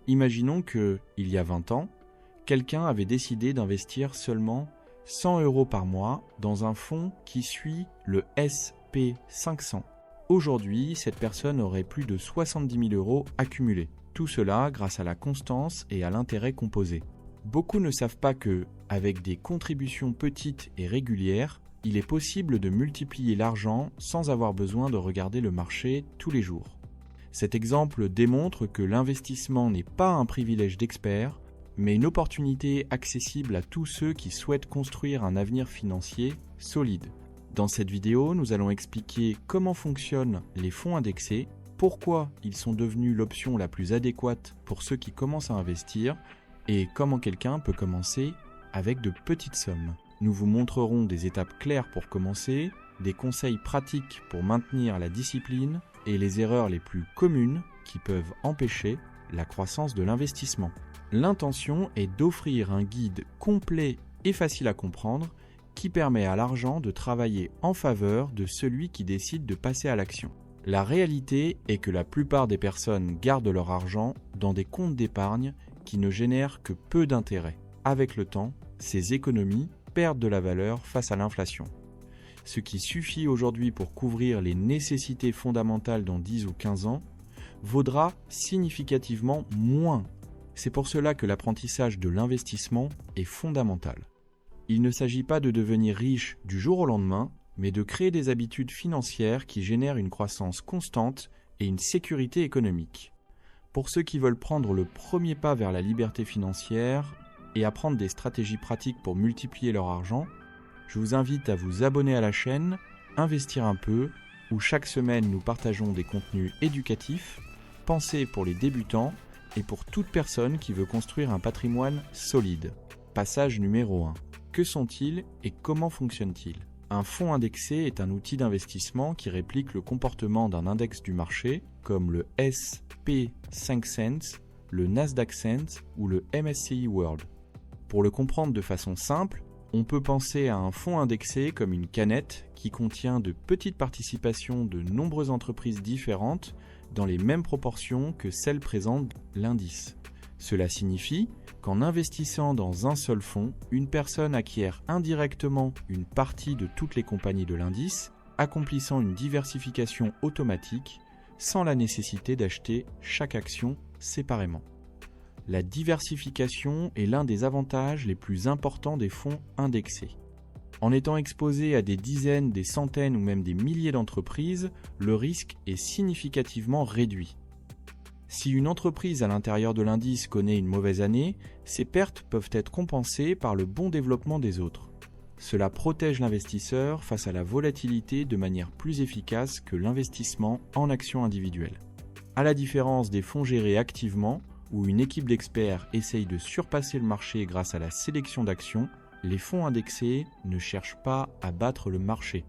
Imaginons que, il y a 20 ans, quelqu'un avait décidé d'investir seulement 100 € par mois dans un fonds qui suit le SP500. Aujourd'hui, cette personne aurait plus de 70 000 € accumulés. Tout cela grâce à la constance et à l'intérêt composé. Beaucoup ne savent pas que, avec des contributions petites et régulières, il est possible de multiplier l'argent sans avoir besoin de regarder le marché tous les jours. Cet exemple démontre que l'investissement n'est pas un privilège d'experts, mais une opportunité accessible à tous ceux qui souhaitent construire un avenir financier solide. Dans cette vidéo, nous allons expliquer comment fonctionnent les fonds indexés, pourquoi ils sont devenus l'option la plus adéquate pour ceux qui commencent à investir et comment quelqu'un peut commencer avec de petites sommes. Nous vous montrerons des étapes claires pour commencer, des conseils pratiques pour maintenir la discipline et les erreurs les plus communes qui peuvent empêcher la croissance de l'investissement. L'intention est d'offrir un guide complet et facile à comprendre qui permet à l'argent de travailler en faveur de celui qui décide de passer à l'action. La réalité est que la plupart des personnes gardent leur argent dans des comptes d'épargne qui ne génèrent que peu d'intérêt. Avec le temps, ces économies perdent de la valeur face à l'inflation. Ce qui suffit aujourd'hui pour couvrir les nécessités fondamentales dans 10 ou 15 ans vaudra significativement moins. C'est pour cela que l'apprentissage de l'investissement est fondamental. Il ne s'agit pas de devenir riche du jour au lendemain, mais de créer des habitudes financières qui génèrent une croissance constante et une sécurité économique. Pour ceux qui veulent prendre le premier pas vers la liberté financière et apprendre des stratégies pratiques pour multiplier leur argent, je vous invite à vous abonner à la chaîne Investir un peu, où chaque semaine nous partageons des contenus éducatifs, pensés pour les débutants et pour toute personne qui veut construire un patrimoine solide. Passage numéro 1. Que sont-ils et comment fonctionnent-ils ? Un fonds indexé est un outil d'investissement qui réplique le comportement d'un index du marché, comme le SP500, le Nasdaq 100 ou le MSCI World. Pour le comprendre de façon simple, on peut penser à un fonds indexé comme une canette qui contient de petites participations de nombreuses entreprises différentes dans les mêmes proportions que celles présentes l'indice. Cela signifie qu'en investissant dans un seul fonds, une personne acquiert indirectement une partie de toutes les compagnies de l'indice, accomplissant une diversification automatique sans la nécessité d'acheter chaque action séparément. La diversification est l'un des avantages les plus importants des fonds indexés. En étant exposé à des dizaines, des centaines ou même des milliers d'entreprises, le risque est significativement réduit. Si une entreprise à l'intérieur de l'indice connaît une mauvaise année, ses pertes peuvent être compensées par le bon développement des autres. Cela protège l'investisseur face à la volatilité de manière plus efficace que l'investissement en actions individuelles. À la différence des fonds gérés activement, où une équipe d'experts essaye de surpasser le marché grâce à la sélection d'actions, les fonds indexés ne cherchent pas à battre le marché.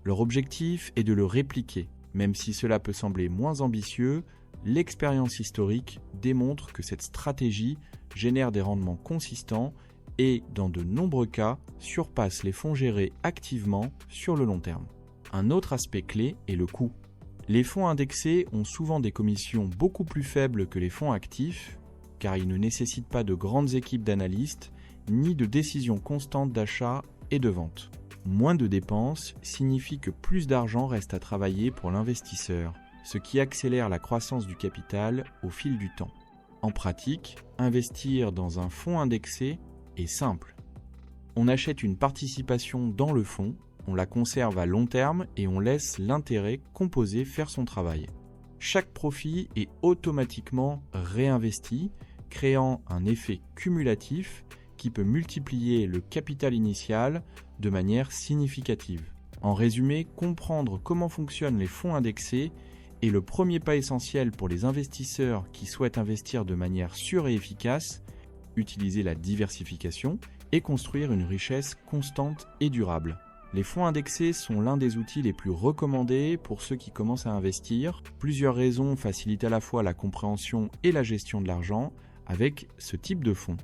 Leur objectif est de le répliquer. Même si cela peut sembler moins ambitieux, l'expérience historique démontre que cette stratégie génère des rendements consistants et, dans de nombreux cas, surpasse les fonds gérés activement sur le long terme. Un autre aspect clé est le coût. Les fonds indexés ont souvent des commissions beaucoup plus faibles que les fonds actifs, car ils ne nécessitent pas de grandes équipes d'analystes, ni de décisions constantes d'achat et de vente. Moins de dépenses signifie que plus d'argent reste à travailler pour l'investisseur, ce qui accélère la croissance du capital au fil du temps. En pratique, investir dans un fonds indexé est simple. On achète une participation dans le fonds, on la conserve à long terme et on laisse l'intérêt composé faire son travail. Chaque profit est automatiquement réinvesti, créant un effet cumulatif qui peut multiplier le capital initial de manière significative. En résumé, comprendre comment fonctionnent les fonds indexés est le premier pas essentiel pour les investisseurs qui souhaitent investir de manière sûre et efficace, utiliser la diversification et construire une richesse constante et durable. Les fonds indexés sont l'un des outils les plus recommandés pour ceux qui commencent à investir. Plusieurs raisons facilitent à la fois la compréhension et la gestion de l'argent avec ce type de fonds.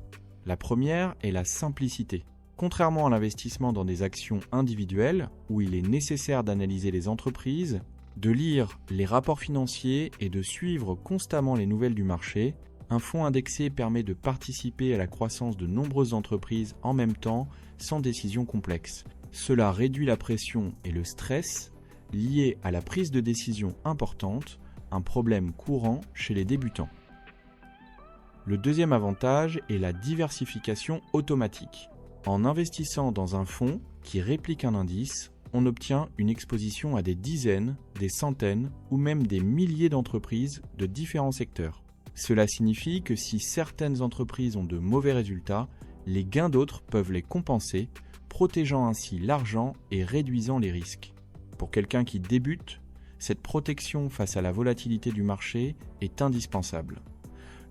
La première est la simplicité. Contrairement à l'investissement dans des actions individuelles, où il est nécessaire d'analyser les entreprises, de lire les rapports financiers et de suivre constamment les nouvelles du marché, Un fonds indexé permet de participer à la croissance de nombreuses entreprises en même temps, sans décision complexe. Cela réduit la pression et le stress liés à la prise de décision importante, un problème courant chez les débutants. Le deuxième avantage est la diversification automatique. En investissant dans un fonds qui réplique un indice, on obtient une exposition à des dizaines, des centaines ou même des milliers d'entreprises de différents secteurs. Cela signifie que si certaines entreprises ont de mauvais résultats, les gains d'autres peuvent les compenser, protégeant ainsi l'argent et réduisant les risques. Pour quelqu'un qui débute, cette protection face à la volatilité du marché est indispensable.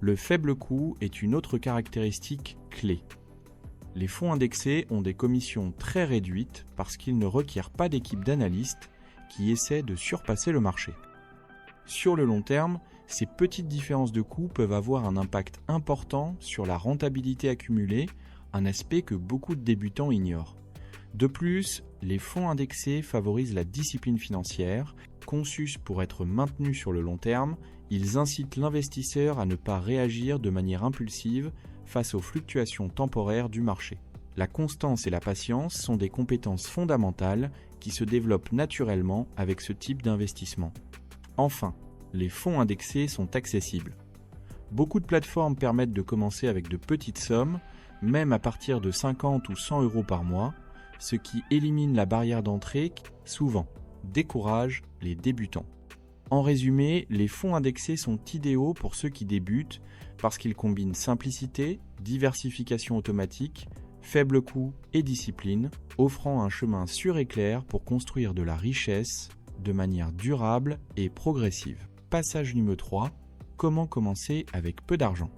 Le faible coût est une autre caractéristique clé. Les fonds indexés ont des commissions très réduites parce qu'ils ne requièrent pas d'équipe d'analystes qui essaient de surpasser le marché. Sur le long terme, ces petites différences de coûts peuvent avoir un impact important sur la rentabilité accumulée, un aspect que beaucoup de débutants ignorent. De plus, les fonds indexés favorisent la discipline financière. Conçus pour être maintenus sur le long terme, ils incitent l'investisseur à ne pas réagir de manière impulsive face aux fluctuations temporaires du marché. La constance et la patience sont des compétences fondamentales qui se développent naturellement avec ce type d'investissement. Enfin, les fonds indexés sont accessibles. Beaucoup de plateformes permettent de commencer avec de petites sommes, même à partir de 50 ou 100 euros par mois, ce qui élimine la barrière d'entrée qui, souvent, décourage les débutants. En résumé, les fonds indexés sont idéaux pour ceux qui débutent parce qu'ils combinent simplicité, diversification automatique, faible coût et discipline, offrant un chemin sûr et clair pour construire de la richesse de manière durable et progressive. Passage numéro 3, comment commencer avec peu d'argent?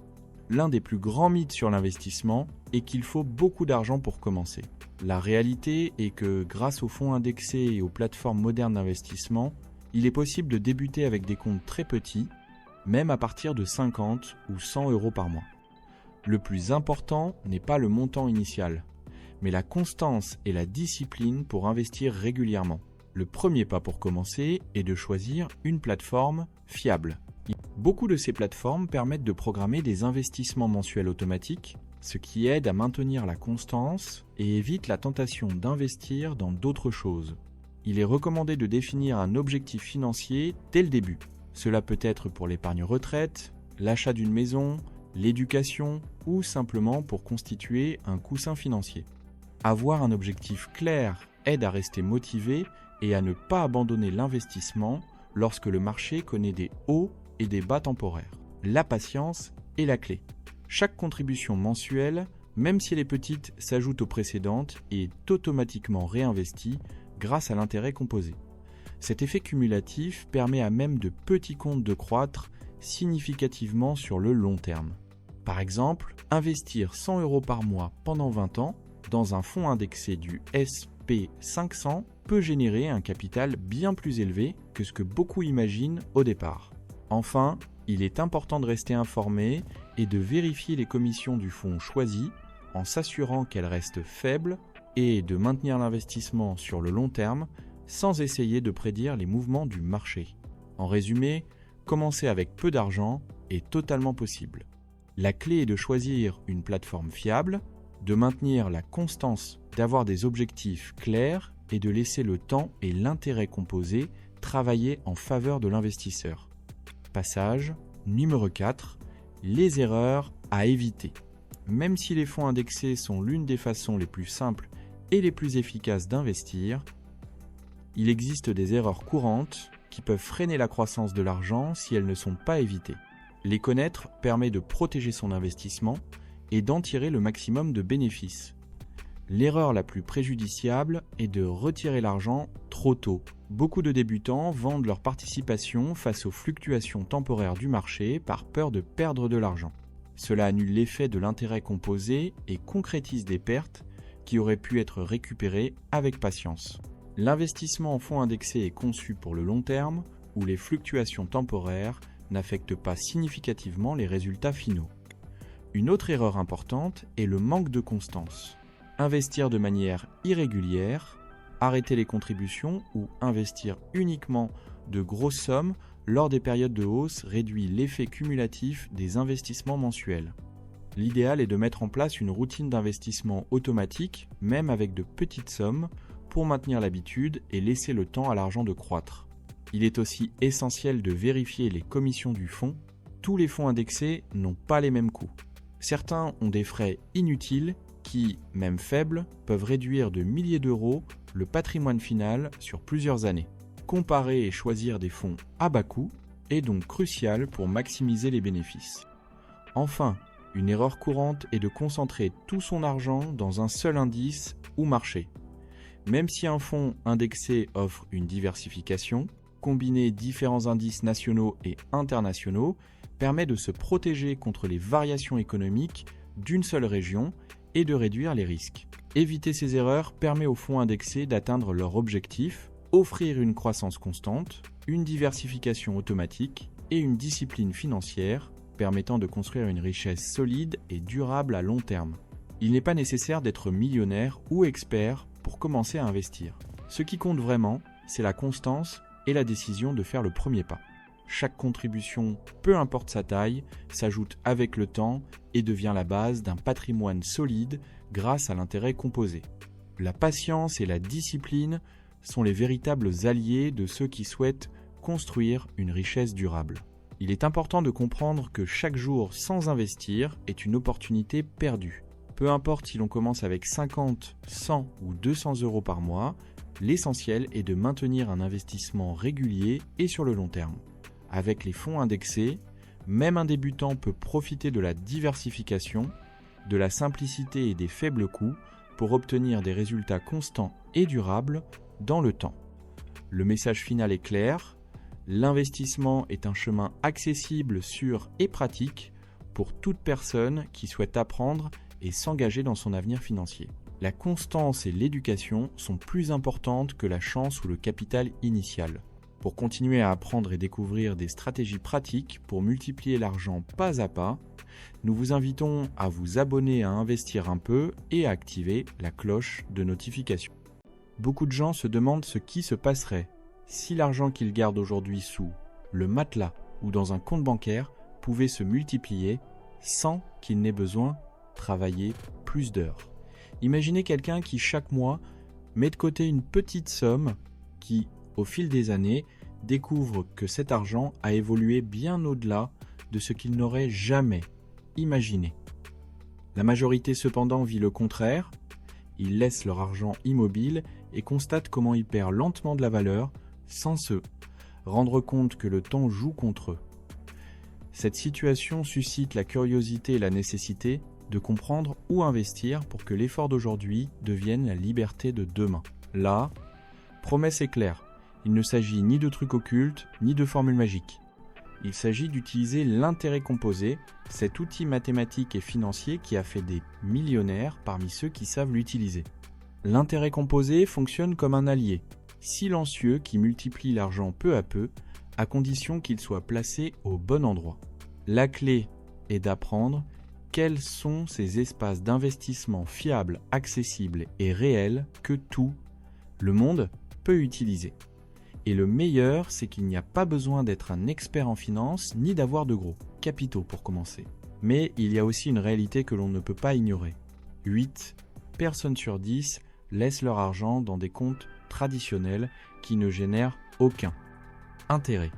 L'un des plus grands mythes sur l'investissement est qu'il faut beaucoup d'argent pour commencer. La réalité est que grâce aux fonds indexés et aux plateformes modernes d'investissement, il est possible de débuter avec des comptes très petits, même à partir de 50 ou 100 euros par mois. Le plus important n'est pas le montant initial, mais la constance et la discipline pour investir régulièrement. Le premier pas pour commencer est de choisir une plateforme fiable. Beaucoup de ces plateformes permettent de programmer des investissements mensuels automatiques, ce qui aide à maintenir la constance et évite la tentation d'investir dans d'autres choses. Il est recommandé de définir un objectif financier dès le début. Cela peut être pour l'épargne retraite, l'achat d'une maison, l'éducation ou simplement pour constituer un coussin financier. Avoir un objectif clair aide à rester motivé et à ne pas abandonner l'investissement lorsque le marché connaît des hauts et des bas temporaires. La patience est la clé. Chaque contribution mensuelle, même si elle est petite, s'ajoute aux précédentes et est automatiquement réinvestie grâce à l'intérêt composé. Cet effet cumulatif permet à même de petits comptes de croître significativement sur le long terme. Par exemple, investir 100 euros par mois pendant 20 ans dans un fonds indexé du SP500 peut générer un capital bien plus élevé que ce que beaucoup imaginent au départ. Enfin, il est important de rester informé et de vérifier les commissions du fonds choisi en s'assurant qu'elles restent faibles et de maintenir l'investissement sur le long terme sans essayer de prédire les mouvements du marché. En résumé, commencer avec peu d'argent est totalement possible. La clé est de choisir une plateforme fiable, de maintenir la constance, d'avoir des objectifs clairs et de laisser le temps et l'intérêt composé travailler en faveur de l'investisseur. Passage numéro 4, les erreurs à éviter. Même si les fonds indexés sont l'une des façons les plus simples et les plus efficaces d'investir, il existe des erreurs courantes qui peuvent freiner la croissance de l'argent si elles ne sont pas évitées. Les connaître permet de protéger son investissement et d'en tirer le maximum de bénéfices. L'erreur la plus préjudiciable est de retirer l'argent trop tôt. Beaucoup de débutants vendent leur participation face aux fluctuations temporaires du marché par peur de perdre de l'argent. Cela annule l'effet de l'intérêt composé et concrétise des pertes qui auraient pu être récupérées avec patience. L'investissement en fonds indexés est conçu pour le long terme, où les fluctuations temporaires n'affectent pas significativement les résultats finaux. Une autre erreur importante est le manque de constance. Investir de manière irrégulière, arrêter les contributions ou investir uniquement de grosses sommes lors des périodes de hausse réduit l'effet cumulatif des investissements mensuels. L'idéal est de mettre en place une routine d'investissement automatique, même avec de petites sommes, pour maintenir l'habitude et laisser le temps à l'argent de croître. Il est aussi essentiel de vérifier les commissions du fonds. Tous les fonds indexés n'ont pas les mêmes coûts. Certains ont des frais inutiles qui, même faibles, peuvent réduire de milliers d'euros le patrimoine final sur plusieurs années. Comparer et choisir des fonds à bas coût est donc crucial pour maximiser les bénéfices. Enfin, une erreur courante est de concentrer tout son argent dans un seul indice ou marché. Même si un fonds indexé offre une diversification, combiner différents indices nationaux et internationaux permet de se protéger contre les variations économiques d'une seule région et de réduire les risques. Éviter ces erreurs permet aux fonds indexés d'atteindre leur objectif, offrir une croissance constante, une diversification automatique et une discipline financière permettant de construire une richesse solide et durable à long terme. Il n'est pas nécessaire d'être millionnaire ou expert pour commencer à investir. Ce qui compte vraiment, c'est la constance et la décision de faire le premier pas. Chaque contribution, peu importe sa taille, s'ajoute avec le temps et devient la base d'un patrimoine solide grâce à l'intérêt composé. La patience et la discipline sont les véritables alliés de ceux qui souhaitent construire une richesse durable. Il est important de comprendre que chaque jour sans investir est une opportunité perdue. Peu importe si l'on commence avec 50, 100 ou 200 euros par mois, l'essentiel est de maintenir un investissement régulier et sur le long terme. Avec les fonds indexés, même un débutant peut profiter de la diversification, de la simplicité et des faibles coûts pour obtenir des résultats constants et durables dans le temps. Le message final est clair, l'investissement est un chemin accessible, sûr et pratique pour toute personne qui souhaite apprendre et s'engager dans son avenir financier. La constance et l'éducation sont plus importantes que la chance ou le capital initial. Pour continuer à apprendre et découvrir des stratégies pratiques pour multiplier l'argent pas à pas, nous vous invitons à vous abonner à Investir un peu et à activer la cloche de notification. Beaucoup de gens se demandent ce qui se passerait si l'argent qu'ils gardent aujourd'hui sous le matelas ou dans un compte bancaire pouvait se multiplier sans qu'ils n'aient besoin de travailler plus d'heures. Imaginez quelqu'un qui chaque mois met de côté une petite somme qui, au fil des années, découvre que cet argent a évolué bien au-delà de ce qu'il n'aurait jamais imaginé. La majorité cependant vit le contraire, ils laissent leur argent immobile et constatent comment il perd lentement de la valeur sans se rendre compte que le temps joue contre eux. Cette situation suscite la curiosité et la nécessité de comprendre où investir pour que l'effort d'aujourd'hui devienne la liberté de demain. Là, promesse est claire, il ne s'agit ni de trucs occultes, ni de formules magiques. Il s'agit d'utiliser l'intérêt composé, cet outil mathématique et financier qui a fait des millionnaires parmi ceux qui savent l'utiliser. L'intérêt composé fonctionne comme un allié, silencieux qui multiplie l'argent peu à peu, à condition qu'il soit placé au bon endroit. La clé est d'apprendre quels sont ces espaces d'investissement fiables, accessibles et réels que tout le monde peut utiliser. Et le meilleur, c'est qu'il n'y a pas besoin d'être un expert en finance ni d'avoir de gros capitaux pour commencer. Mais il y a aussi une réalité que l'on ne peut pas ignorer. 8 personnes sur 10 laissent leur argent dans des comptes traditionnels qui ne génèrent aucun intérêt.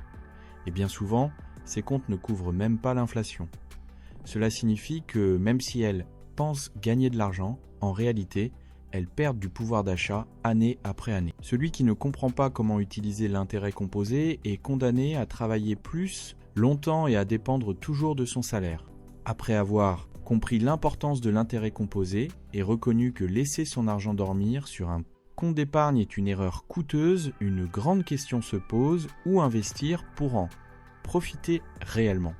Et bien souvent, ces comptes ne couvrent même pas l'inflation. Cela signifie que même si elles pensent gagner de l'argent, en réalité, elles perdent du pouvoir d'achat année après année. Celui qui ne comprend pas comment utiliser l'intérêt composé est condamné à travailler plus, longtemps et à dépendre toujours de son salaire. Après avoir compris l'importance de l'intérêt composé et reconnu que laisser son argent dormir sur un compte d'épargne est une erreur coûteuse, une grande question se pose: où investir pour en profiter réellement?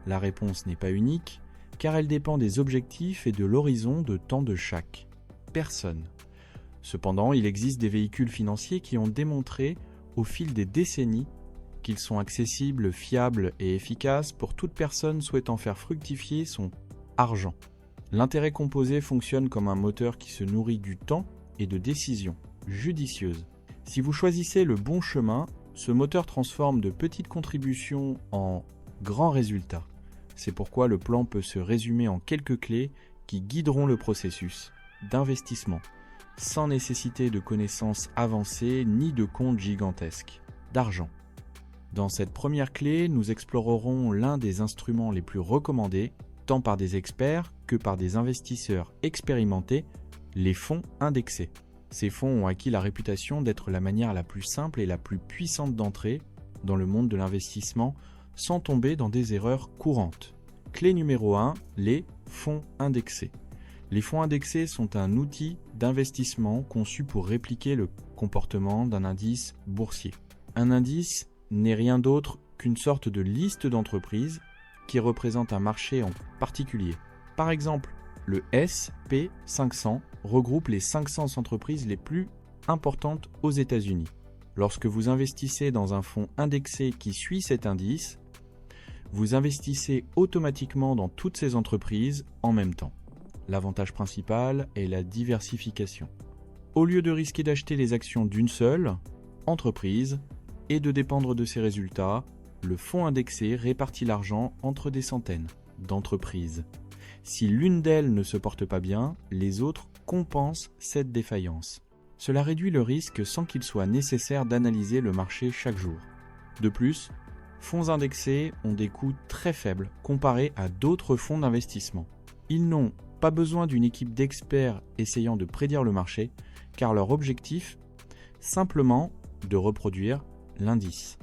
La réponse n'est pas unique, car elle dépend des objectifs et de l'horizon de temps de chaque personne. Cependant, il existe des véhicules financiers qui ont démontré au fil des décennies qu'ils sont accessibles, fiables et efficaces pour toute personne souhaitant faire fructifier son argent. L'intérêt composé fonctionne comme un moteur qui se nourrit du temps et de décisions judicieuses. Si vous choisissez le bon chemin, Ce moteur transforme de petites contributions en grands résultats. C'est pourquoi le plan peut se résumer en quelques clés qui guideront le processus d'investissement, sans nécessité de connaissances avancées ni de comptes gigantesques d'argent. Dans cette première clé, nous explorerons l'un des instruments les plus recommandés, tant par des experts que par des investisseurs expérimentés, les fonds indexés. Ces fonds ont acquis la réputation d'être la manière la plus simple et la plus puissante d'entrer dans le monde de l'investissement sans tomber dans des erreurs courantes. Clé numéro 1, les fonds indexés. Les fonds indexés sont un outil d'investissement conçu pour répliquer le comportement d'un indice boursier. Un indice n'est rien d'autre qu'une sorte de liste d'entreprises qui représente un marché en particulier. Par exemple, le S&P 500 regroupe les 500 entreprises les plus importantes aux États-Unis. Lorsque vous investissez dans un fonds indexé qui suit cet indice, vous investissez automatiquement dans toutes ces entreprises en même temps. L'avantage principal est la diversification. Au lieu de risquer d'acheter les actions d'une seule entreprise et de dépendre de ses résultats, le fonds indexé répartit l'argent entre des centaines d'entreprises. Si l'une d'elles ne se porte pas bien, les autres compensent cette défaillance. Cela réduit le risque sans qu'il soit nécessaire d'analyser le marché chaque jour. De plus, fonds indexés ont des coûts très faibles comparés à d'autres fonds d'investissement. Ils n'ont pas besoin d'une équipe d'experts essayant de prédire le marché, car leur objectif, simplement de reproduire l'indice.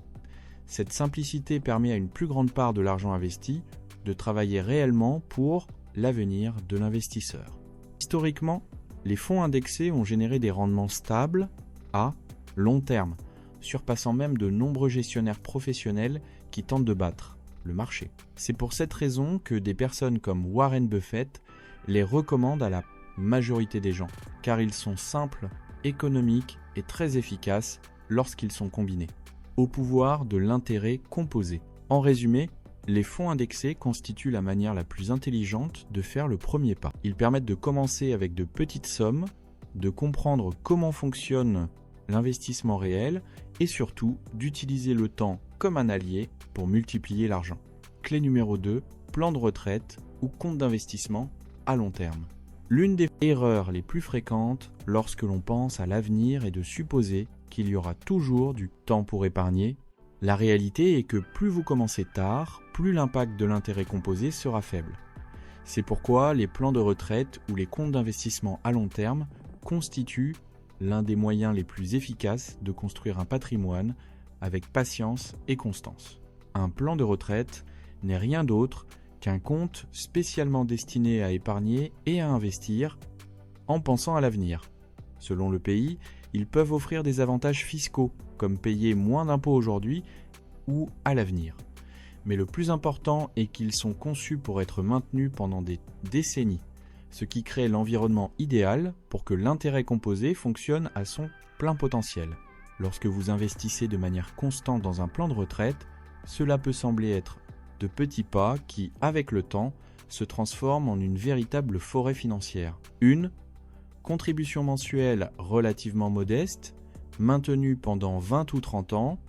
Cette simplicité permet à une plus grande part de l'argent investi de travailler réellement pour l'avenir de l'investisseur. Historiquement, les fonds indexés ont généré des rendements stables à long terme, surpassant même de nombreux gestionnaires professionnels qui tentent de battre le marché. C'est pour cette raison que des personnes comme Warren Buffett les recommandent à la majorité des gens, car ils sont simples, économiques et très efficaces lorsqu'ils sont combinés. Au pouvoir de l'intérêt composé. En résumé, les fonds indexés constituent la manière la plus intelligente de faire le premier pas. Ils permettent de commencer avec de petites sommes, de comprendre comment fonctionne l'investissement réel et surtout d'utiliser le temps comme un allié pour multiplier l'argent. Clé numéro 2, plan de retraite ou compte d'investissement à long terme. L'une des erreurs les plus fréquentes lorsque l'on pense à l'avenir est de supposer qu'il y aura toujours du temps pour épargner. La réalité est que plus vous commencez tard, plus l'impact de l'intérêt composé sera faible. C'est pourquoi les plans de retraite ou les comptes d'investissement à long terme constituent l'un des moyens les plus efficaces de construire un patrimoine avec patience et constance. Un plan de retraite n'est rien d'autre qu'un compte spécialement destiné à épargner et à investir en pensant à l'avenir. Selon le pays, ils peuvent offrir des avantages fiscaux, comme payer moins d'impôts aujourd'hui ou à l'avenir. Mais le plus important est qu'ils sont conçus pour être maintenus pendant des décennies, ce qui crée l'environnement idéal pour que l'intérêt composé fonctionne à son plein potentiel. Lorsque vous investissez de manière constante dans un plan de retraite, cela peut sembler être de petits pas qui, avec le temps, se transforment en une véritable forêt financière. Une contribution mensuelle relativement modeste, maintenue pendant 20 ou 30 ans,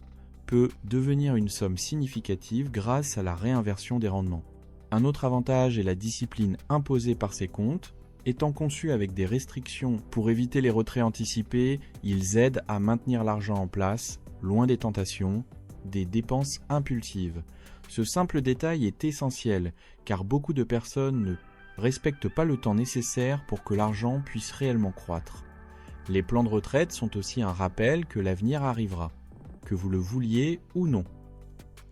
peut devenir une somme significative grâce à la réinversion des rendements. Un autre avantage est la discipline imposée par ces comptes. Étant conçus avec des restrictions pour éviter les retraits anticipés, ils aident à maintenir l'argent en place, loin des tentations, des dépenses impulsives. Ce simple détail est essentiel, car beaucoup de personnes ne respectent pas le temps nécessaire pour que l'argent puisse réellement croître. Les plans de retraite sont aussi un rappel que l'avenir arrivera, que vous le vouliez ou non.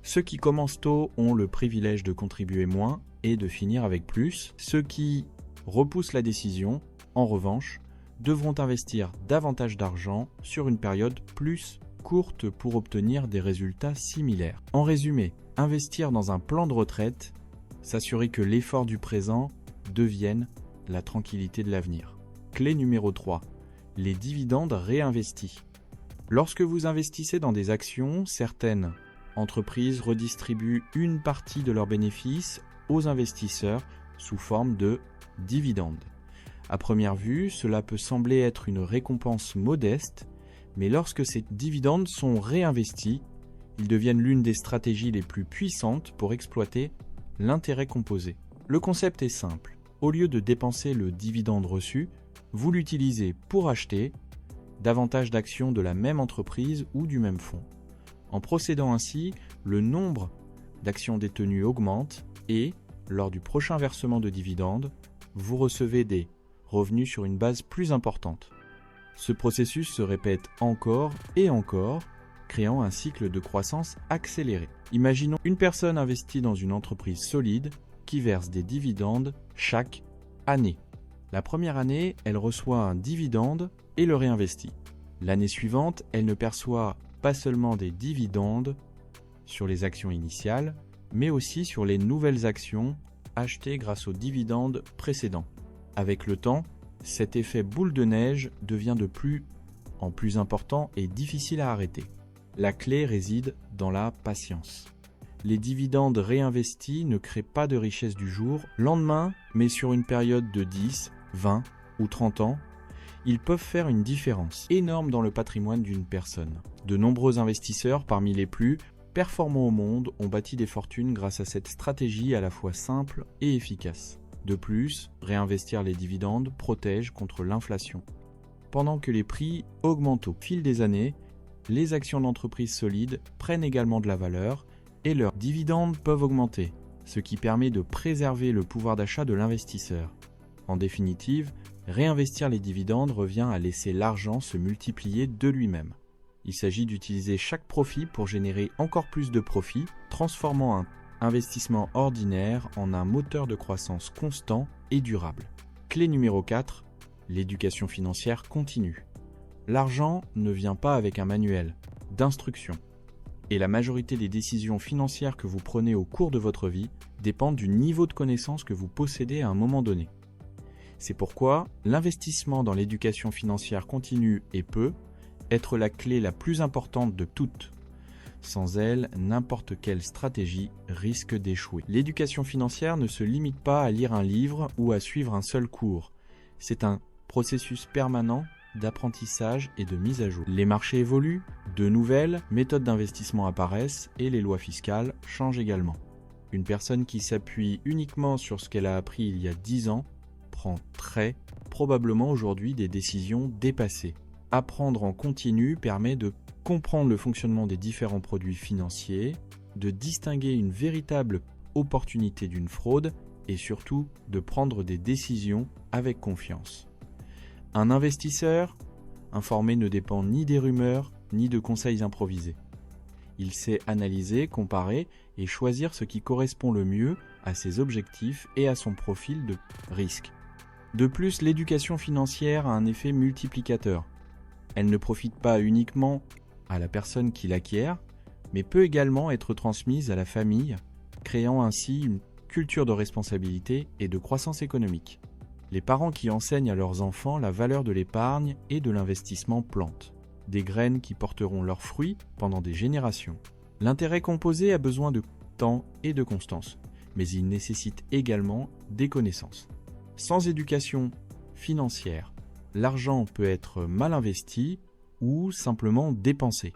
Ceux qui commencent tôt ont le privilège de contribuer moins et de finir avec plus. Ceux qui repoussent la décision, en revanche, devront investir davantage d'argent sur une période plus courte pour obtenir des résultats similaires. En résumé, investir dans un plan de retraite, s'assurer que l'effort du présent devienne la tranquillité de l'avenir. Clé numéro 3. Les dividendes réinvestis. Lorsque vous investissez dans des actions, certaines entreprises redistribuent une partie de leurs bénéfices aux investisseurs sous forme de dividendes. À première vue, cela peut sembler être une récompense modeste, Mais lorsque ces dividendes sont réinvestis, ils deviennent l'une des stratégies les plus puissantes pour exploiter l'intérêt composé. Le concept est simple. Au lieu de dépenser le dividende reçu, vous l'utilisez pour acheter davantage d'actions de la même entreprise ou du même fonds. En procédant ainsi, le nombre d'actions détenues augmente et, lors du prochain versement de dividendes, vous recevez des revenus sur une base plus importante. Ce processus se répète encore et encore, créant un cycle de croissance accéléré. Imaginons une personne investie dans une entreprise solide qui verse des dividendes chaque année. La première année, elle reçoit un dividende et le réinvestit. L'année suivante, elle ne perçoit pas seulement des dividendes sur les actions initiales, mais aussi sur les nouvelles actions achetées grâce aux dividendes précédents. Avec le temps, cet effet boule de neige devient de plus en plus important et difficile à arrêter. La clé réside dans la patience. Les dividendes réinvestis ne créent pas de richesse du jour, lendemain, mais sur une période de 10, 20 ou 30 ans, ils peuvent faire une différence énorme dans le patrimoine d'une personne. De nombreux investisseurs, parmi les plus performants au monde, ont bâti des fortunes grâce à cette stratégie à la fois simple et efficace. De plus, réinvestir les dividendes protège contre l'inflation. Pendant que les prix augmentent au fil des années, les actions d'entreprises solides prennent également de la valeur et leurs dividendes peuvent augmenter, ce qui permet de préserver le pouvoir d'achat de l'investisseur. En définitive, réinvestir les dividendes revient à laisser l'argent se multiplier de lui-même. Il s'agit d'utiliser chaque profit pour générer encore plus de profits, transformant un investissement ordinaire en un moteur de croissance constant et durable. Clé numéro 4, l'éducation financière continue. L'argent ne vient pas avec un manuel d'instruction. Et la majorité des décisions financières que vous prenez au cours de votre vie dépendent du niveau de connaissance que vous possédez à un moment donné. C'est pourquoi l'investissement dans l'éducation financière continue peut être la clé la plus importante de toutes. Sans elle, n'importe quelle stratégie risque d'échouer. L'éducation financière ne se limite pas à lire un livre ou à suivre un seul cours. C'est un processus permanent d'apprentissage et de mise à jour. Les marchés évoluent, de nouvelles méthodes d'investissement apparaissent et les lois fiscales changent également. Une personne qui s'appuie uniquement sur ce qu'elle a appris il y a 10 ans prend très probablement aujourd'hui des décisions dépassées. Apprendre en continu permet de comprendre le fonctionnement des différents produits financiers, de distinguer une véritable opportunité d'une fraude et surtout de prendre des décisions avec confiance. Un investisseur informé ne dépend ni des rumeurs ni de conseils improvisés. Il sait analyser, comparer et choisir ce qui correspond le mieux à ses objectifs et à son profil de risque. De plus, l'éducation financière a un effet multiplicateur. Elle ne profite pas uniquement à la personne qui l'acquiert, mais peut également être transmise à la famille, créant ainsi une culture de responsabilité et de croissance économique. Les parents qui enseignent à leurs enfants la valeur de l'épargne et de l'investissement plantent, des graines qui porteront leurs fruits pendant des générations. L'intérêt composé a besoin de temps et de constance, mais il nécessite également des connaissances. Sans éducation financière, l'argent peut être mal investi ou simplement dépensé.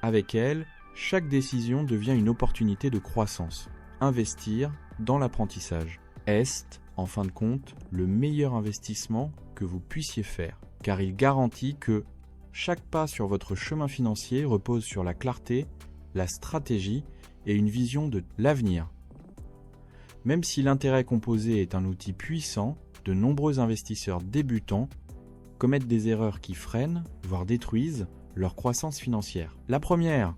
Avec elle, chaque décision devient une opportunité de croissance. Investir dans l'apprentissage est, en fin de compte, le meilleur investissement que vous puissiez faire, car il garantit que chaque pas sur votre chemin financier repose sur la clarté, la stratégie et une vision de l'avenir. Même si l'intérêt composé est un outil puissant, de nombreux investisseurs débutants commettent des erreurs qui freinent, voire détruisent, leur croissance financière. La première,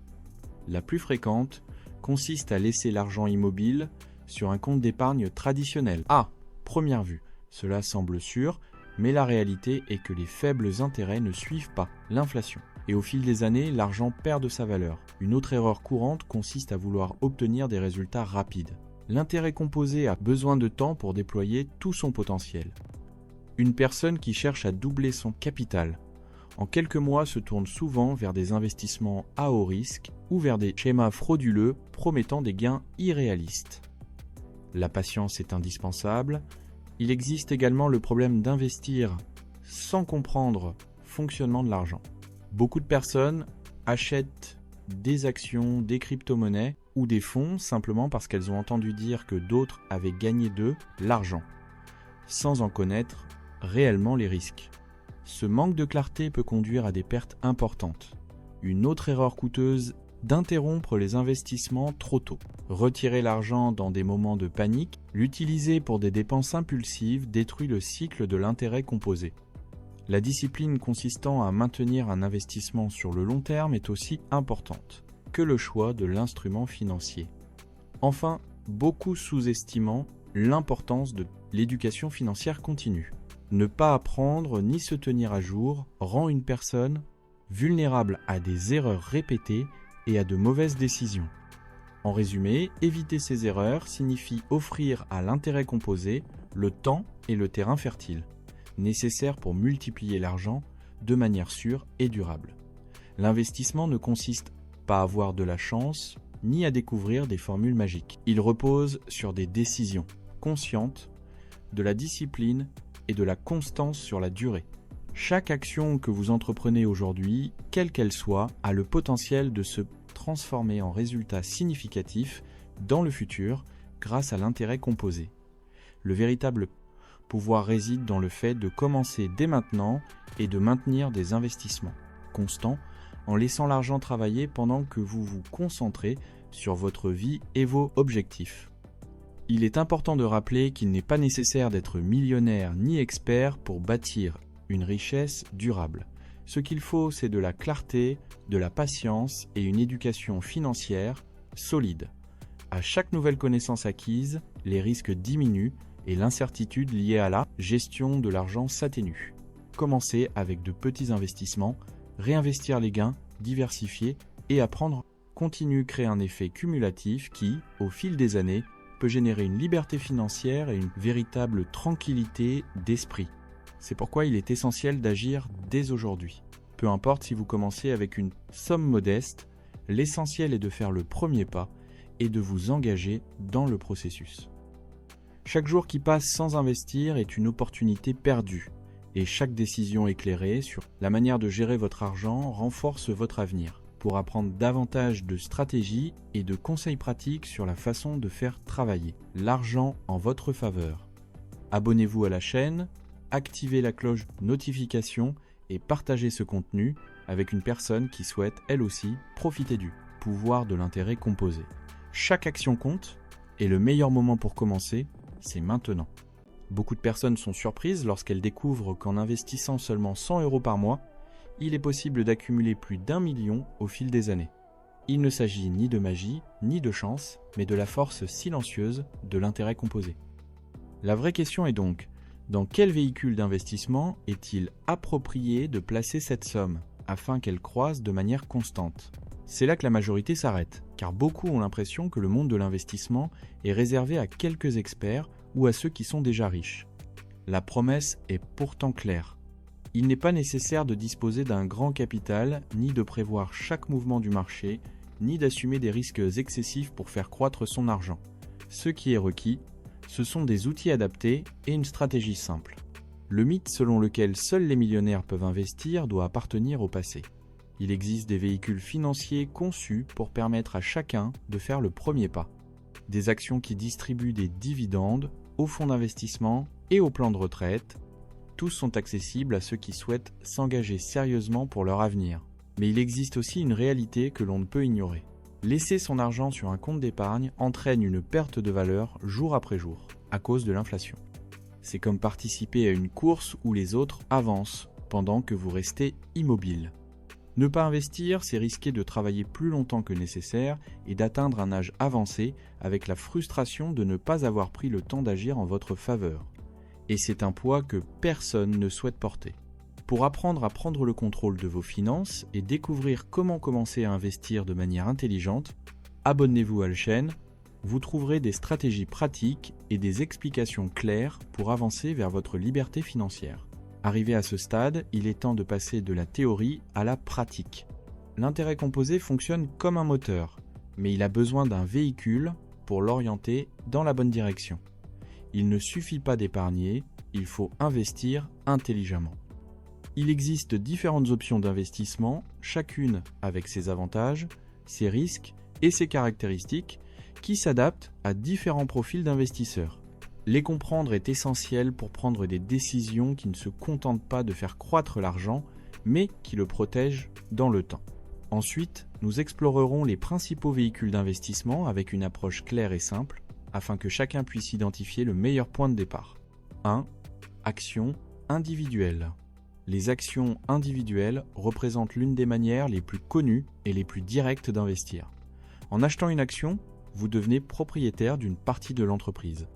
la plus fréquente, consiste à laisser l'argent immobile sur un compte d'épargne traditionnel. À première vue, cela semble sûr, mais la réalité est que les faibles intérêts ne suivent pas l'inflation. Et au fil des années, l'argent perd de sa valeur. Une autre erreur courante consiste à vouloir obtenir des résultats rapides. L'intérêt composé a besoin de temps pour déployer tout son potentiel. Une personne qui cherche à doubler son capital en quelques mois se tourne souvent vers des investissements à haut risque ou vers des schémas frauduleux promettant des gains irréalistes. La patience est indispensable. Il existe également le problème d'investir sans comprendre le fonctionnement de l'argent. Beaucoup de personnes achètent des actions, des crypto-monnaies ou des fonds simplement parce qu'elles ont entendu dire que d'autres avaient gagné d'eux l'argent, sans en connaître réellement les risques. Ce manque de clarté peut conduire à des pertes importantes. Une autre erreur coûteuse, d'interrompre les investissements trop tôt. Retirer l'argent dans des moments de panique, l'utiliser pour des dépenses impulsives détruit le cycle de l'intérêt composé. La discipline consistant à maintenir un investissement sur le long terme est aussi importante que le choix de l'instrument financier. Enfin, beaucoup sous-estimant l'importance de l'éducation financière continue. Ne pas apprendre ni se tenir à jour rend une personne vulnérable à des erreurs répétées et à de mauvaises décisions. En résumé, éviter ces erreurs signifie offrir à l'intérêt composé le temps et le terrain fertile, nécessaires pour multiplier l'argent de manière sûre et durable. L'investissement ne consiste pas à avoir de la chance, ni à découvrir des formules magiques. Il repose sur des décisions conscientes, de la discipline et de la constance sur la durée. Chaque action que vous entreprenez aujourd'hui, quelle qu'elle soit, a le potentiel de se transformer en résultats significatifs dans le futur grâce à l'intérêt composé. Le véritable pouvoir réside dans le fait de commencer dès maintenant et de maintenir des investissements constants en laissant l'argent travailler pendant que vous vous concentrez sur votre vie et vos objectifs. Il est important de rappeler qu'il n'est pas nécessaire d'être millionnaire ni expert pour bâtir une richesse durable. Ce qu'il faut, c'est de la clarté, de la patience et une éducation financière solide. À chaque nouvelle connaissance acquise, les risques diminuent et l'incertitude liée à la gestion de l'argent s'atténue. Commencez avec de petits investissements, réinvestir les gains, diversifier et apprendre continue créer un effet cumulatif qui, au fil des années, peut générer une liberté financière et une véritable tranquillité d'esprit. C'est pourquoi il est essentiel d'agir dès aujourd'hui. Peu importe si vous commencez avec une somme modeste, l'essentiel est de faire le premier pas et de vous engager dans le processus. Chaque jour qui passe sans investir est une opportunité perdue, et chaque décision éclairée sur la manière de gérer votre argent renforce votre avenir. Pour apprendre davantage de stratégies et de conseils pratiques sur la façon de faire travailler l'argent en votre faveur, abonnez-vous à la chaîne, activez la cloche notification et partagez ce contenu avec une personne qui souhaite elle aussi profiter du pouvoir de l'intérêt composé. Chaque action compte et le meilleur moment pour commencer, c'est maintenant. Beaucoup de personnes sont surprises lorsqu'elles découvrent qu'en investissant seulement 100 € par mois, il est possible d'accumuler plus d'1 million au fil des années. Il ne s'agit ni de magie, ni de chance, mais de la force silencieuse de l'intérêt composé. La vraie question est donc, dans quel véhicule d'investissement est-il approprié de placer cette somme, afin qu'elle croisse de manière constante ? C'est là que la majorité s'arrête, car beaucoup ont l'impression que le monde de l'investissement est réservé à quelques experts ou à ceux qui sont déjà riches. La promesse est pourtant claire. Il n'est pas nécessaire de disposer d'un grand capital, ni de prévoir chaque mouvement du marché, ni d'assumer des risques excessifs pour faire croître son argent. Ce qui est requis, ce sont des outils adaptés et une stratégie simple. Le mythe selon lequel seuls les millionnaires peuvent investir doit appartenir au passé. Il existe des véhicules financiers conçus pour permettre à chacun de faire le premier pas. Des actions qui distribuent des dividendes, aux fonds d'investissement et aux plans de retraite. Tous sont accessibles à ceux qui souhaitent s'engager sérieusement pour leur avenir. Mais il existe aussi une réalité que l'on ne peut ignorer. Laisser son argent sur un compte d'épargne entraîne une perte de valeur jour après jour, à cause de l'inflation. C'est comme participer à une course où les autres avancent, pendant que vous restez immobile. Ne pas investir, c'est risquer de travailler plus longtemps que nécessaire et d'atteindre un âge avancé avec la frustration de ne pas avoir pris le temps d'agir en votre faveur. Et c'est un poids que personne ne souhaite porter. Pour apprendre à prendre le contrôle de vos finances et découvrir comment commencer à investir de manière intelligente, abonnez-vous à la chaîne, vous trouverez des stratégies pratiques et des explications claires pour avancer vers votre liberté financière. Arrivé à ce stade, il est temps de passer de la théorie à la pratique. L'intérêt composé fonctionne comme un moteur, mais il a besoin d'un véhicule pour l'orienter dans la bonne direction. Il ne suffit pas d'épargner, il faut investir intelligemment. Il existe différentes options d'investissement, chacune avec ses avantages, ses risques et ses caractéristiques, qui s'adaptent à différents profils d'investisseurs. Les comprendre est essentiel pour prendre des décisions qui ne se contentent pas de faire croître l'argent, mais qui le protègent dans le temps. Ensuite, nous explorerons les principaux véhicules d'investissement avec une approche claire et simple, afin que chacun puisse identifier le meilleur point de départ. 1. Actions individuelles. Les actions individuelles représentent l'une des manières les plus connues et les plus directes d'investir. En achetant une action, vous devenez propriétaire d'une partie de l'entreprise.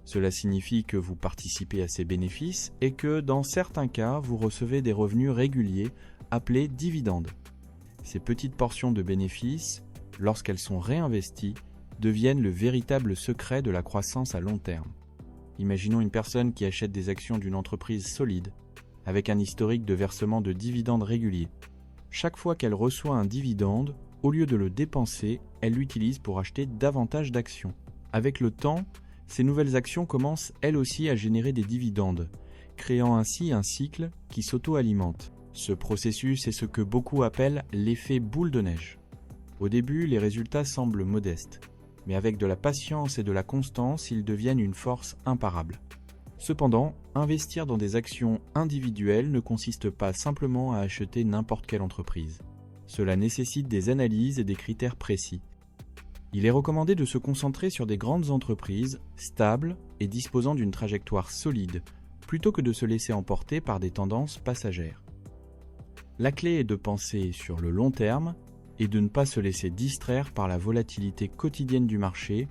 Cela signifie que vous participez à ses bénéfices et que, dans certains cas, vous recevez des revenus réguliers appelés dividendes. Ces petites portions de bénéfices, lorsqu'elles sont réinvesties, deviennent le véritable secret de la croissance à long terme. Imaginons une personne qui achète des actions d'une entreprise solide, avec un historique de versement de dividendes réguliers. Chaque fois qu'elle reçoit un dividende, au lieu de le dépenser, elle l'utilise pour acheter davantage d'actions. Avec le temps, ces nouvelles actions commencent elles aussi à générer des dividendes, créant ainsi un cycle qui s'auto-alimente. Ce processus est ce que beaucoup appellent l'effet boule de neige. Au début, les résultats semblent modestes, mais avec de la patience et de la constance, ils deviennent une force imparable. Cependant, investir dans des actions individuelles ne consiste pas simplement à acheter n'importe quelle entreprise. Cela nécessite des analyses et des critères précis. Il est recommandé de se concentrer sur des grandes entreprises, stables et disposant d'une trajectoire solide, plutôt que de se laisser emporter par des tendances passagères. La clé est de penser sur le long terme et de ne pas se laisser distraire par la volatilité quotidienne du marché.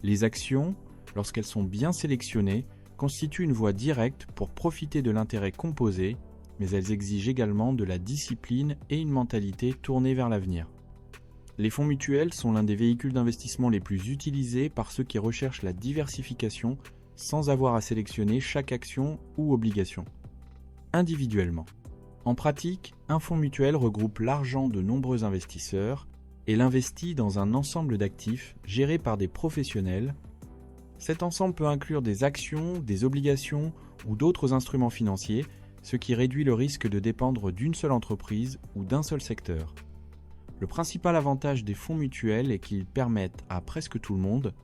Les actions, lorsqu'elles sont bien sélectionnées, constituent une voie directe pour profiter de l'intérêt composé, mais elles exigent également de la discipline et une mentalité tournée vers l'avenir. Les fonds mutuels sont l'un des véhicules d'investissement les plus utilisés par ceux qui recherchent la diversification sans avoir à sélectionner chaque action ou obligation. Individuellement. En pratique, un fonds mutuel regroupe l'argent de nombreux investisseurs et l'investit dans un ensemble d'actifs gérés par des professionnels. Cet ensemble peut inclure des actions, des obligations ou d'autres instruments financiers, ce qui réduit le risque de dépendre d'une seule entreprise ou d'un seul secteur. Le principal avantage des fonds mutuels est qu'ils permettent à presque tout le monde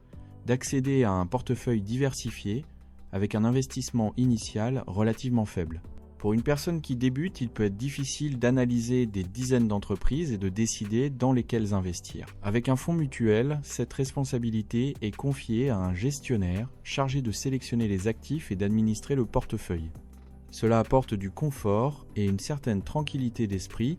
d'accéder à un portefeuille diversifié avec un investissement initial relativement faible. Pour une personne qui débute, il peut être difficile d'analyser des dizaines d'entreprises et de décider dans lesquelles investir. Avec un fonds mutuel, cette responsabilité est confiée à un gestionnaire chargé de sélectionner les actifs et d'administrer le portefeuille. Cela apporte du confort et une certaine tranquillité d'esprit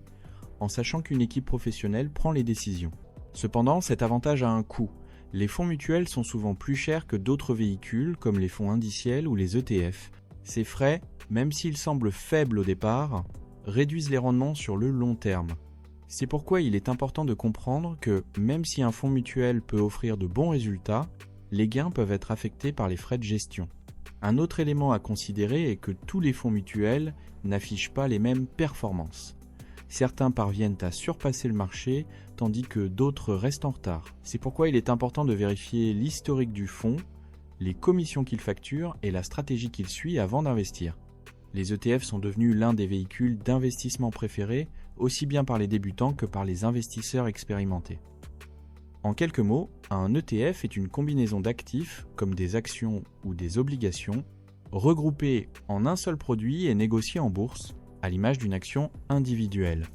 en sachant qu'une équipe professionnelle prend les décisions. Cependant, cet avantage a un coût. Les fonds mutuels sont souvent plus chers que d'autres véhicules comme les fonds indiciels ou les ETF. Ces frais, même s'ils semblent faibles au départ, réduisent les rendements sur le long terme. C'est pourquoi il est important de comprendre que, même si un fonds mutuel peut offrir de bons résultats, les gains peuvent être affectés par les frais de gestion. Un autre élément à considérer est que tous les fonds mutuels n'affichent pas les mêmes performances. Certains parviennent à surpasser le marché, tandis que d'autres restent en retard. C'est pourquoi il est important de vérifier l'historique du fonds, les commissions qu'il facture et la stratégie qu'il suit avant d'investir. Les ETF sont devenus l'un des véhicules d'investissement préférés, aussi bien par les débutants que par les investisseurs expérimentés. En quelques mots, un ETF est une combinaison d'actifs, comme des actions ou des obligations, regroupés en un seul produit et négociés en bourse, à l'image d'une action individuelle.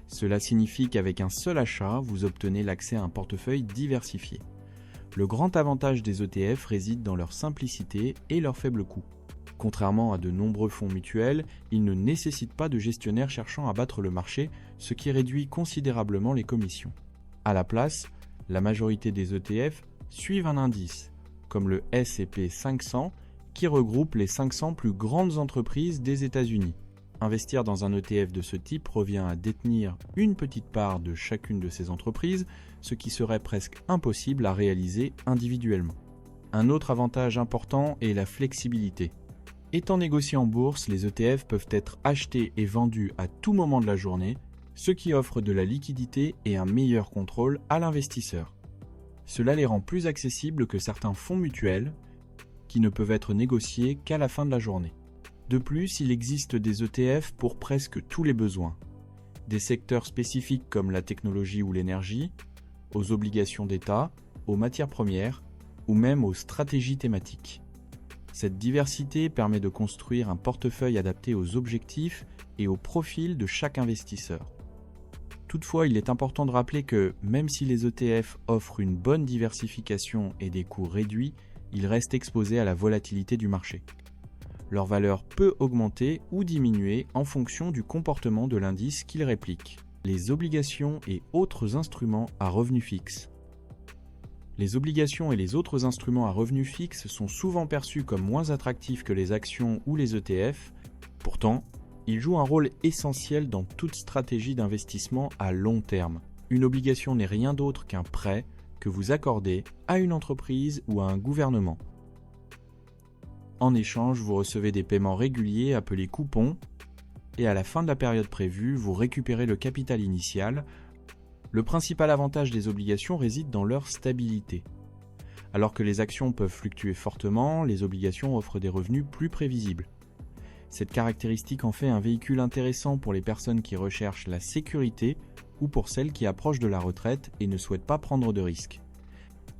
Cela signifie qu'avec un seul achat, vous obtenez l'accès à un portefeuille diversifié. Le grand avantage des ETF réside dans leur simplicité et leur faible coût. Contrairement à de nombreux fonds mutuels, ils ne nécessitent pas de gestionnaires cherchant à battre le marché, ce qui réduit considérablement les commissions. À la place, la majorité des ETF suivent un indice, comme le S&P 500, qui regroupe les 500 plus grandes entreprises des États-Unis. Investir dans un ETF de ce type revient à détenir une petite part de chacune de ces entreprises, ce qui serait presque impossible à réaliser individuellement. Un autre avantage important est la flexibilité. Étant négociés en bourse, les ETF peuvent être achetés et vendus à tout moment de la journée, ce qui offre de la liquidité et un meilleur contrôle à l'investisseur. Cela les rend plus accessibles que certains fonds mutuels qui ne peuvent être négociés qu'à la fin de la journée. De plus, il existe des ETF pour presque tous les besoins. Des secteurs spécifiques comme la technologie ou l'énergie, aux obligations d'État, aux matières premières ou même aux stratégies thématiques. Cette diversité permet de construire un portefeuille adapté aux objectifs et au profil de chaque investisseur. Toutefois, il est important de rappeler que même si les ETF offrent une bonne diversification et des coûts réduits, ils restent exposés à la volatilité du marché. Leur valeur peut augmenter ou diminuer en fonction du comportement de l'indice qu'ils répliquent. Les obligations et autres instruments à revenu fixe. Les obligations et les autres instruments à revenu fixe sont souvent perçus comme moins attractifs que les actions ou les ETF. Pourtant, ils jouent un rôle essentiel dans toute stratégie d'investissement à long terme. Une obligation n'est rien d'autre qu'un prêt que vous accordez à une entreprise ou à un gouvernement. En échange, vous recevez des paiements réguliers appelés coupons et à la fin de la période prévue, vous récupérez le capital initial. Le principal avantage des obligations réside dans leur stabilité. Alors que les actions peuvent fluctuer fortement, les obligations offrent des revenus plus prévisibles. Cette caractéristique en fait un véhicule intéressant pour les personnes qui recherchent la sécurité ou pour celles qui approchent de la retraite et ne souhaitent pas prendre de risques.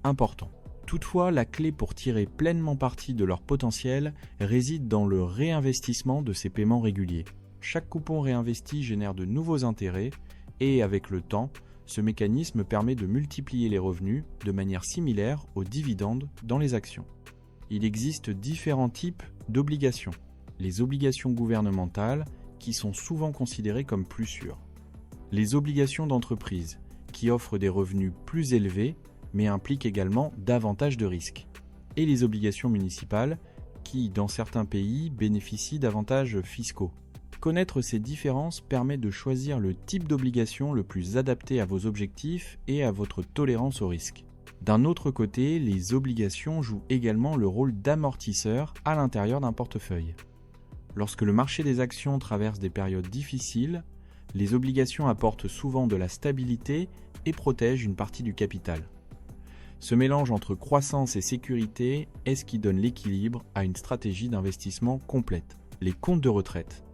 Important. Toutefois, la clé pour tirer pleinement parti de leur potentiel réside dans le réinvestissement de ces paiements réguliers. Chaque coupon réinvesti génère de nouveaux intérêts et, avec le temps, ce mécanisme permet de multiplier les revenus de manière similaire aux dividendes dans les actions. Il existe différents types d'obligations. Les obligations gouvernementales, qui sont souvent considérées comme plus sûres. Les obligations d'entreprise, qui offrent des revenus plus élevés, mais impliquent également davantage de risques. Et les obligations municipales, qui, dans certains pays, bénéficient d'avantages fiscaux. Connaître ces différences permet de choisir le type d'obligation le plus adapté à vos objectifs et à votre tolérance au risque. D'un autre côté, les obligations jouent également le rôle d'amortisseur à l'intérieur d'un portefeuille. Lorsque le marché des actions traverse des périodes difficiles, les obligations apportent souvent de la stabilité et protègent une partie du capital. Ce mélange entre croissance et sécurité est ce qui donne l'équilibre à une stratégie d'investissement complète. Les comptes de retraite.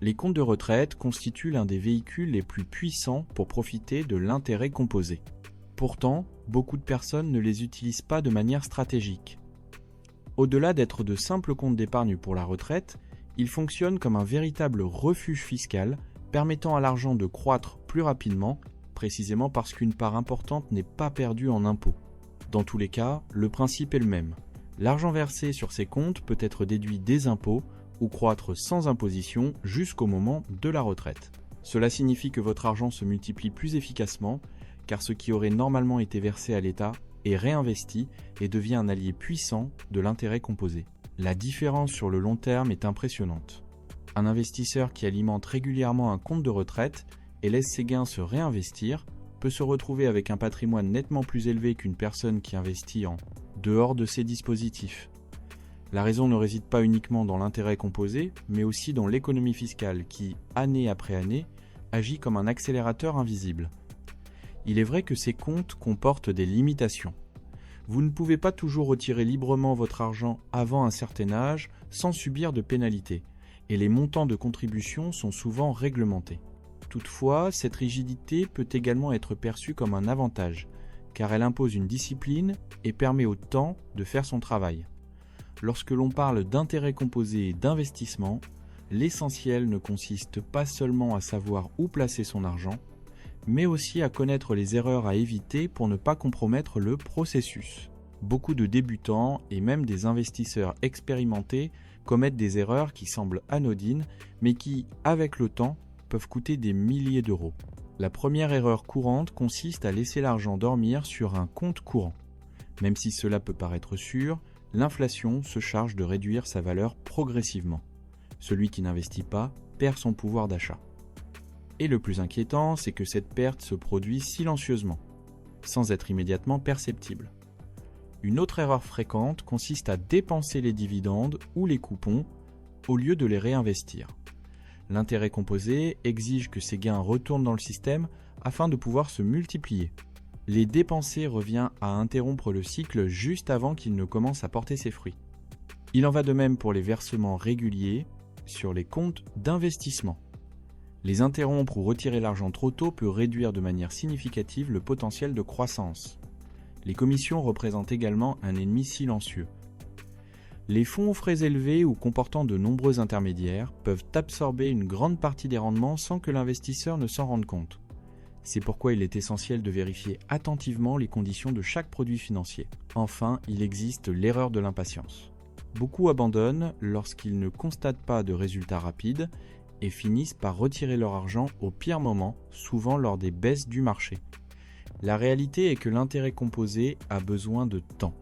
Les comptes de retraite constituent l'un des véhicules les plus puissants pour profiter de l'intérêt composé. Pourtant, beaucoup de personnes ne les utilisent pas de manière stratégique. Au-delà d'être de simples comptes d'épargne pour la retraite, ils fonctionnent comme un véritable refuge fiscal permettant à l'argent de croître plus rapidement, précisément parce qu'une part importante n'est pas perdue en impôts. Dans tous les cas, le principe est le même. L'argent versé sur ces comptes peut être déduit des impôts ou croître sans imposition jusqu'au moment de la retraite. Cela signifie que votre argent se multiplie plus efficacement, car ce qui aurait normalement été versé à l'État est réinvesti et devient un allié puissant de l'intérêt composé. La différence sur le long terme est impressionnante. Un investisseur qui alimente régulièrement un compte de retraite et laisse ses gains se réinvestir peut se retrouver avec un patrimoine nettement plus élevé qu'une personne qui investit en dehors de ces dispositifs. La raison ne réside pas uniquement dans l'intérêt composé, mais aussi dans l'économie fiscale qui, année après année, agit comme un accélérateur invisible. Il est vrai que ces comptes comportent des limitations. Vous ne pouvez pas toujours retirer librement votre argent avant un certain âge sans subir de pénalités, et les montants de contribution sont souvent réglementés. Toutefois, cette rigidité peut également être perçue comme un avantage, car elle impose une discipline et permet au temps de faire son travail. Lorsque l'on parle d'intérêt composé et d'investissement, l'essentiel ne consiste pas seulement à savoir où placer son argent, mais aussi à connaître les erreurs à éviter pour ne pas compromettre le processus. Beaucoup de débutants et même des investisseurs expérimentés commettent des erreurs qui semblent anodines, mais qui, avec le temps, peuvent coûter des milliers d'euros. La première erreur courante consiste à laisser l'argent dormir sur un compte courant. Même si cela peut paraître sûr, l'inflation se charge de réduire sa valeur progressivement. Celui qui n'investit pas perd son pouvoir d'achat. Et le plus inquiétant, c'est que cette perte se produit silencieusement, sans être immédiatement perceptible. Une autre erreur fréquente consiste à dépenser les dividendes ou les coupons au lieu de les réinvestir. L'intérêt composé exige que ces gains retournent dans le système afin de pouvoir se multiplier. Les dépenser revient à interrompre le cycle juste avant qu'il ne commence à porter ses fruits. Il en va de même pour les versements réguliers sur les comptes d'investissement. Les interrompre ou retirer l'argent trop tôt peut réduire de manière significative le potentiel de croissance. Les commissions représentent également un ennemi silencieux. Les fonds aux frais élevés ou comportant de nombreux intermédiaires peuvent absorber une grande partie des rendements sans que l'investisseur ne s'en rende compte. C'est pourquoi il est essentiel de vérifier attentivement les conditions de chaque produit financier. Enfin, il existe l'erreur de l'impatience. Beaucoup abandonnent lorsqu'ils ne constatent pas de résultats rapides et finissent par retirer leur argent au pire moment, souvent lors des baisses du marché. La réalité est que l'intérêt composé a besoin de temps.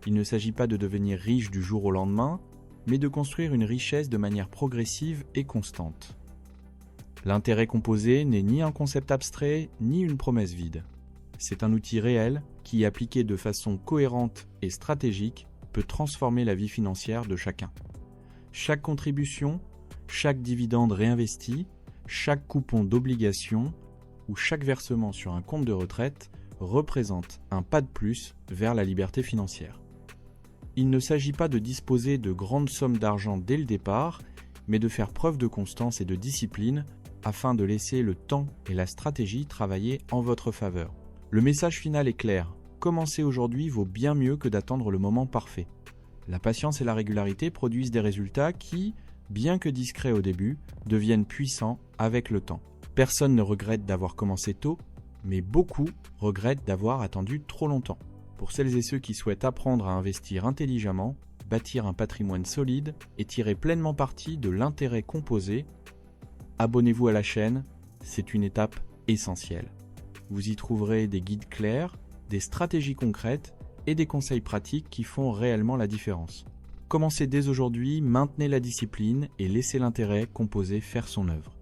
Il ne s'agit pas de devenir riche du jour au lendemain, mais de construire une richesse de manière progressive et constante. L'intérêt composé n'est ni un concept abstrait, ni une promesse vide. C'est un outil réel qui, appliqué de façon cohérente et stratégique, peut transformer la vie financière de chacun. Chaque contribution, chaque dividende réinvesti, chaque coupon d'obligation ou chaque versement sur un compte de retraite représente un pas de plus vers la liberté financière. Il ne s'agit pas de disposer de grandes sommes d'argent dès le départ, mais de faire preuve de constance et de discipline afin de laisser le temps et la stratégie travailler en votre faveur. Le message final est clair. Commencer aujourd'hui vaut bien mieux que d'attendre le moment parfait. La patience et la régularité produisent des résultats qui, bien que discrets au début, deviennent puissants avec le temps. Personne ne regrette d'avoir commencé tôt, mais beaucoup regrettent d'avoir attendu trop longtemps. Pour celles et ceux qui souhaitent apprendre à investir intelligemment, bâtir un patrimoine solide et tirer pleinement parti de l'intérêt composé, abonnez-vous à la chaîne, c'est une étape essentielle. Vous y trouverez des guides clairs, des stratégies concrètes et des conseils pratiques qui font réellement la différence. Commencez dès aujourd'hui, maintenez la discipline et laissez l'intérêt composé faire son œuvre.